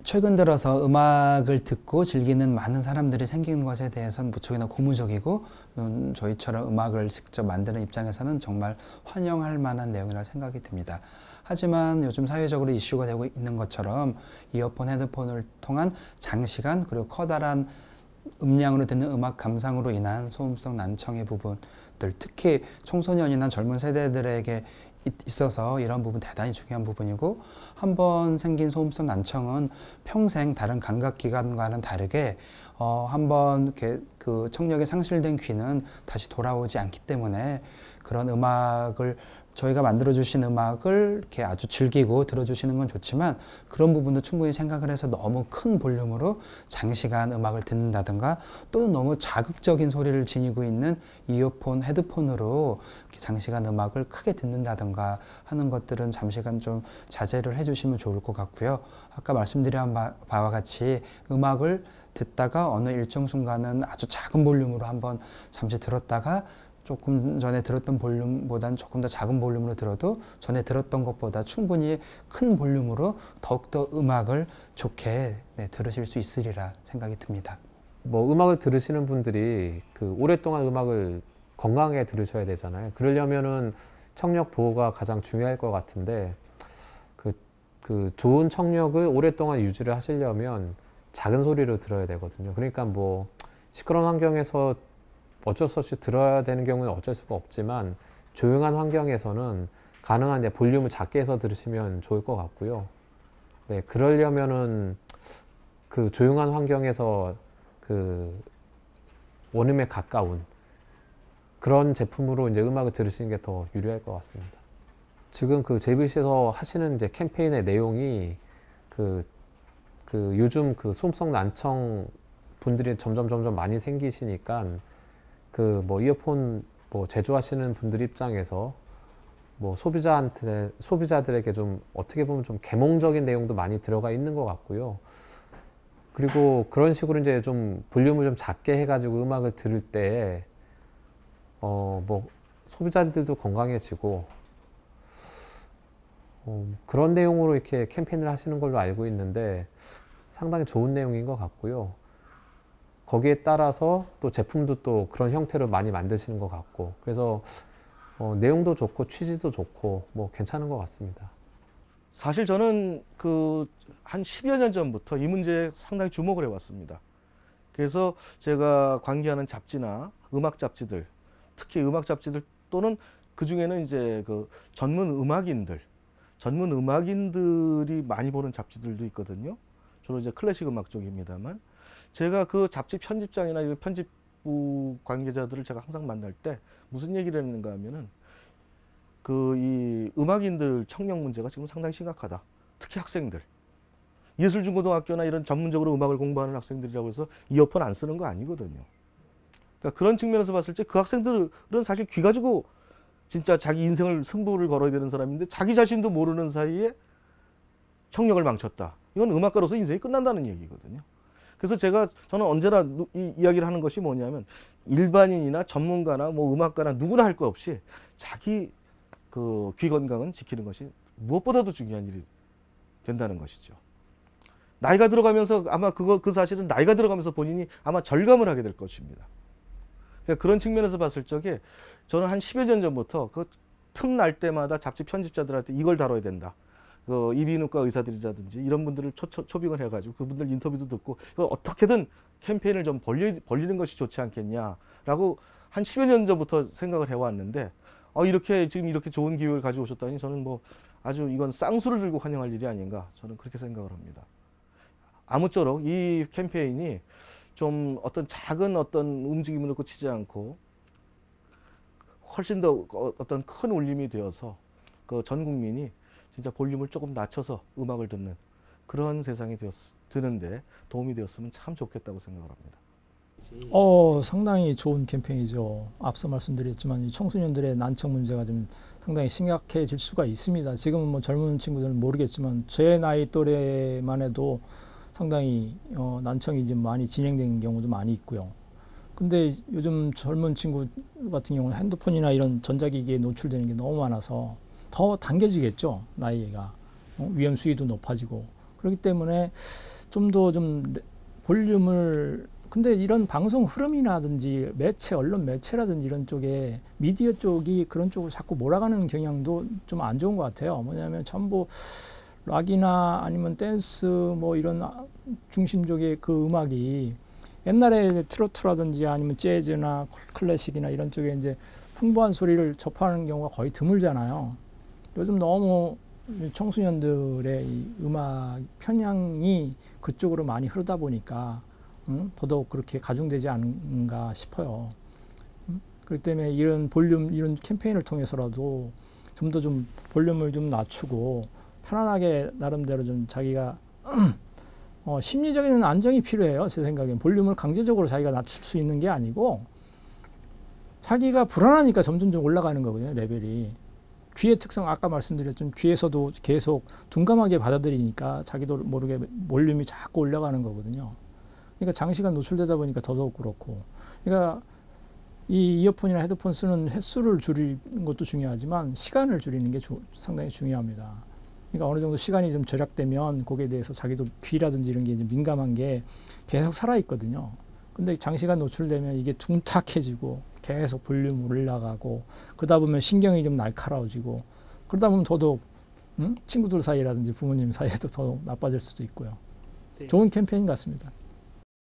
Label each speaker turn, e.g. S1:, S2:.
S1: 최근 들어서 음악을 듣고 즐기는 많은 사람들이 생긴 것에 대해서는 무척이나 고무적이고 저희처럼 음악을 직접 만드는 입장에서는 정말 환영할 만한 내용이라 생각이 듭니다. 하지만 요즘 사회적으로 이슈가 되고 있는 것처럼 이어폰, 헤드폰을 통한 장시간 그리고 커다란 음량으로 듣는 음악 감상으로 인한 소음성 난청의 부분들, 특히 청소년이나 젊은 세대들에게 있어서 이런 부분 대단히 중요한 부분이고, 한번 생긴 소음성 난청은 평생 다른 감각기관과는 다르게 한번 그 청력이 상실된 귀는 다시 돌아오지 않기 때문에 그런 음악을 저희가 만들어주신 음악을 이렇게 아주 즐기고 들어주시는 건 좋지만 그런 부분도 충분히 생각을 해서 너무 큰 볼륨으로 장시간 음악을 듣는다든가 또는 너무 자극적인 소리를 지니고 있는 이어폰, 헤드폰으로 장시간 음악을 크게 듣는다든가 하는 것들은 잠시간 좀 자제를 해주시면 좋을 것 같고요. 아까 말씀드린 바와 같이 음악을 듣다가 어느 일정 순간은 아주 작은 볼륨으로 한번 잠시 들었다가 조금 전에 들었던 볼륨보다는 조금 더 작은 볼륨으로 들어도 전에 들었던 것보다 충분히 큰 볼륨으로 더욱더 음악을 좋게 들으실 수 있으리라 생각이 듭니다.
S2: 뭐 음악을 들으시는 분들이 그 오랫동안 음악을 건강하게 들으셔야 되잖아요. 그러려면은 청력 보호가 가장 중요할 것 같은데 그 좋은 청력을 오랫동안 유지를 하시려면 작은 소리로 들어야 되거든요. 그러니까 뭐 시끄러운 환경에서 어쩔 수 없이 들어야 되는 경우는 어쩔 수가 없지만 조용한 환경에서는 가능한 이제 볼륨을 작게 해서 들으시면 좋을 것 같고요. 네, 그러려면은 그 조용한 환경에서 그 원음에 가까운 그런 제품으로 이제 음악을 들으시는 게 더 유리할 것 같습니다. 지금 그 JVC에서 하시는 이제 캠페인의 내용이 그 요즘 그 소음성 난청 분들이 점점 많이 생기시니까 그 뭐 이어폰 뭐 제조하시는 분들 입장에서 뭐 소비자들에게 좀 어떻게 보면 좀 계몽적인 내용도 많이 들어가 있는 것 같고요. 그리고 그런 식으로 이제 좀 볼륨을 좀 작게 해가지고 음악을 들을 때 뭐 소비자들도 건강해지고 그런 내용으로 이렇게 캠페인을 하시는 걸로 알고 있는데 상당히 좋은 내용인 것 같고요. 거기에 따라서 또 제품도 또 그런 형태로 많이 만드시는 것 같고, 그래서 내용도 좋고 취지도 좋고 뭐 괜찮은 것 같습니다.
S3: 사실 저는 한 10여 년 전부터 이 문제에 상당히 주목을 해왔습니다. 그래서 제가 관계하는 잡지나 음악 잡지들, 특히 음악 잡지들 또는 그 중에는 이제 그 전문 음악인들이 많이 보는 잡지들도 있거든요. 주로 이제 클래식 음악 쪽입니다만, 제가 그 잡지 편집장이나 이 편집부 관계자들을 제가 항상 만날 때 무슨 얘기를 했는가 하면은 이 음악인들 청력 문제가 지금 상당히 심각하다. 특히 학생들. 예술중고등학교나 이런 전문적으로 음악을 공부하는 학생들이라고 해서 이어폰 안 쓰는 거 아니거든요. 그러니까 그런 측면에서 봤을 때 그 학생들은 사실 귀 가지고 진짜 자기 인생을 승부를 걸어야 되는 사람인데 자기 자신도 모르는 사이에 청력을 망쳤다. 이건 음악가로서 인생이 끝난다는 얘기거든요. 그래서 저는 언제나 이 이야기를 하는 것이 뭐냐면 일반인이나 전문가나 뭐 음악가나 누구나 할 거 없이 자기 귀 건강은 지키는 것이 무엇보다도 중요한 일이 된다는 것이죠. 나이가 들어가면서 아마 그 사실은 나이가 들어가면서 본인이 아마 절감을 하게 될 것입니다. 그러니까 그런 측면에서 봤을 적에 저는 한 10여 년 전부터 그 틈날 때마다 잡지 편집자들한테 이걸 다뤄야 된다. 이비인후과 의사들이라든지 이런 분들을 초빙을 해가지고 그분들 인터뷰도 듣고 이걸 어떻게든 캠페인을 좀 벌리는 것이 좋지 않겠냐라고 한 10여 년 전부터 생각을 해왔는데 지금 이렇게 좋은 기회를 가지고 오셨다니 저는 뭐 아주 이건 쌍수를 들고 환영할 일이 아닌가 저는 그렇게 생각을 합니다. 아무쪼록 이 캠페인이 좀 작은 움직임을 거치지 않고 훨씬 더 어떤 큰 울림이 되어서 전 국민이 진짜 볼륨을 조금 낮춰서 음악을 듣는 그런 세상이 되는데 도움이 되었으면 참 좋겠다고 생각을 합니다.
S4: 상당히 좋은 캠페인이죠. 앞서 말씀드렸지만 이 청소년들의 난청 문제가 좀 상당히 심각해질 수가 있습니다. 지금은 뭐 젊은 친구들은 모르겠지만 제 나이 또래만 해도 상당히 난청이 좀 많이 진행된 경우도 많이 있고요. 근데 요즘 젊은 친구 같은 경우는 핸드폰이나 이런 전자기기에 노출되는 게 너무 많아서 더 당겨지겠죠. 나이가 위험 수위도 높아지고 그렇기 때문에 좀 더 좀 볼륨을 근데 이런 방송 흐름이라든지 매체, 언론 매체라든지 이런 쪽에 미디어 쪽이 그런 쪽으로 자꾸 몰아가는 경향도 좀 안 좋은 것 같아요. 뭐냐면 전부 락이나 아니면 댄스 뭐 이런 중심적의 그 음악이 옛날에 트로트라든지 아니면 재즈나 클래식이나 이런 쪽에 이제 풍부한 소리를 접하는 경우가 거의 드물잖아요. 요즘 너무 청소년들의 이 음악 편향이 그쪽으로 많이 흐르다 보니까 더더욱 그렇게 가중되지 않은가 싶어요. 그렇기 때문에 이런 볼륨, 이런 캠페인을 통해서라도 좀 더 좀 볼륨을 좀 낮추고 편안하게 나름대로 좀 자기가 심리적인 안정이 필요해요. 제 생각엔 볼륨을 강제적으로 자기가 낮출 수 있는 게 아니고 자기가 불안하니까 점점 좀 올라가는 거거든요. 레벨이. 귀의 특성 아까 말씀드렸지만 귀에서도 계속 둔감하게 받아들이니까 자기도 모르게 볼륨이 자꾸 올라가는 거거든요. 그러니까 장시간 노출되다 보니까 더더욱 그렇고. 그러니까 이 이어폰이나 헤드폰 쓰는 횟수를 줄이는 것도 중요하지만 시간을 줄이는 게 상당히 중요합니다. 그러니까 어느 정도 시간이 좀 절약되면 거기에 대해서 자기도 귀라든지 이런 게 이제 민감한 게 계속 살아있거든요. 근데 장시간 노출되면 이게 둔탁해지고 계속 볼륨 올라가고 그러다 보면 신경이 좀 날카로워지고 그러다 보면 더더욱 친구들 사이라든지 부모님 사이에도 더더욱 나빠질 수도 있고요. 좋은 캠페인 같습니다.